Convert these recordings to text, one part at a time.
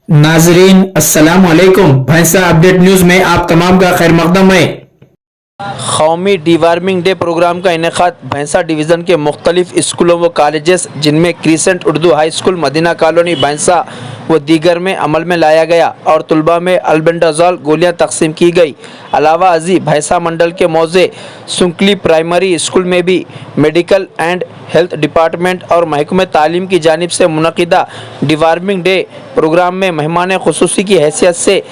नाजरीन अस्सलाम वालेकुम। भैंसा अपडेट न्यूज़ में आप तमाम का खैर मकदम है। कौमी डिवार्मिंग डे प्रोग्राम का इनेकाद भैंसा डिवीज़न के मुख्तलिफ स्कूलों व कॉलेजेस जिनमें crescent Urdu high school, Madina colony Bhainsa व दीगर में अमल में लाया गया और तलबा में अल्बेंडाजोल गोलियां तकसीम की गई। अलावा अजी भैंसा मंडल के मौजे सुंकली प्राइमरी स्कूल में भी मेडिकल एंड हेल्थ डिपार्टमेंट और महकमे तालीम की जानिब से मुनक़िदा डिवार्मिंग डे प्रोग्राम में मेहमान खुसूसी की हैसियत से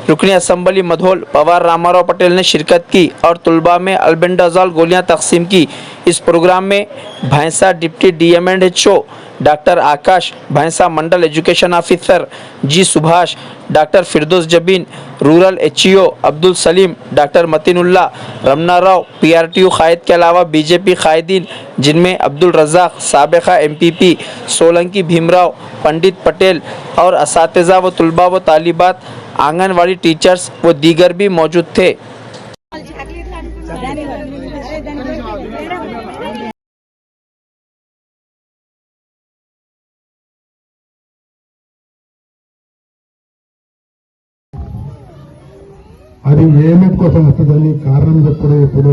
रुकनी असम्बली मधोल पवार रामाराव पटेल ने शिरकत की और तलबा में अल्बेंडाजोल गोलियां तकसीम की। इस प्रोग्राम में भैंसा deputy DM&HO doctor Akash, Bhainsa मंडल education officer G Subhash, doctor Firdous Jabeen, rural HEO Abdul Saleem, doctor Matinullah, Ramana Rao, PRTU कायद के अलावा BJP कायदीन जिनमें अब्दुल रज़ाक, साबिक़ा MPP सोलंकी भीमराव, पंडित पटेल और असातिज़ा व तलबा व तालिबात, आंगनवाड़ी टीचर्स व दीगर भी मौजूद थे। అది ఏఎంఎఫ్ కోసం వస్తుందని కారణం చెప్పుడు ఇప్పుడు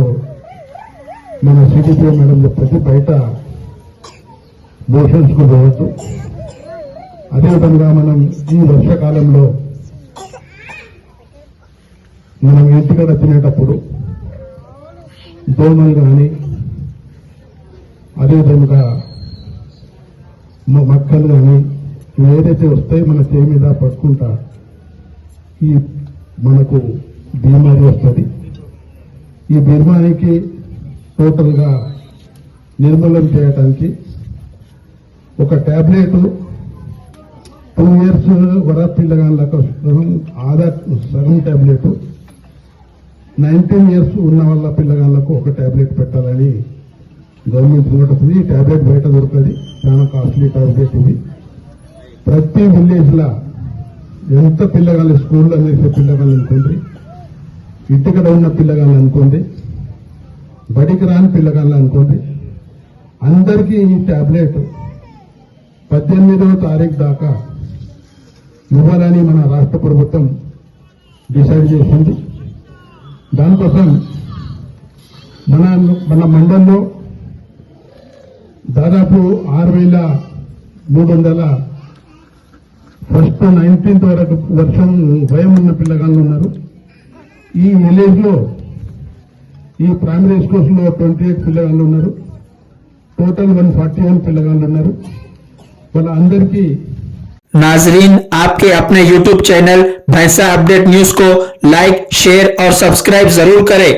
మన CDPO మేడం చెప్పేసి బయట మోషన్స్కు పోవద్దు. అదేవిధంగా మనం ఈ వర్షాకాలంలో మనం ఇంటికాడ తినేటప్పుడు దోమలు కానీ అదేవిధంగా మక్కలు కానీ ఏదైతే వస్తాయి మన చేయి మీద పట్టుకుంటా ఈ మనకు బీమారీ వస్తుంది. ఈ బీమారీకి టోటల్గా నిర్మూలన చేయడానికి ఒక ట్యాబ్లెట్ 2 years వర పిల్లగాళ్ళకు సగం ట్యాబ్లెట్, 19 years ఉన్న వాళ్ళ పిల్లగాళ్ళకు ఒక ట్యాబ్లెట్ పెట్టాలని గవర్నమెంట్ నోటీస్. ఈ ట్యాబ్లెట్ బయట దొరుకుతుంది, చాలా కాస్ట్లీ ట్యాబ్లెట్ ఇది. ప్రతి విలేజ్లో ఎంత పిల్లగాళ్ళు స్కూల్లో వేసే పిల్లగాళ్ళు అనుకోండి, ఇంటికడ ఉన్న పిల్లగాళ్ళు అనుకోండి, బడికి రాని పిల్లగాళ్ళు అనుకోండి, అందరికీ ఈ ట్యాబ్లెట్ 18వ తారీఖు దాకా ఇవ్వాలని మన రాష్ట్ర ప్రభుత్వం డిసైడ్ చేసింది. దానికోసం మన మండలంలో దాదాపు 6,300 ఫస్ట్ 19th వరకు వర్షం భయం ఉన్న పిల్లగాళ్ళు ఉన్నారు. ఈ విలేజ్ లో ఈ ప్రైమరీ స్కూల్స్ లో 28 పిల్లగాళ్ళు ఉన్నారు. టోటల్ 141 పిల్లగాళ్ళు ఉన్నారు. వాళ్ళందరికీ नाजरीन, आपके अपने YouTube चैनल भैंसा अपडेट न्यूज़ को लाइक, शेयर और सब्सक्राइब जरूर करें।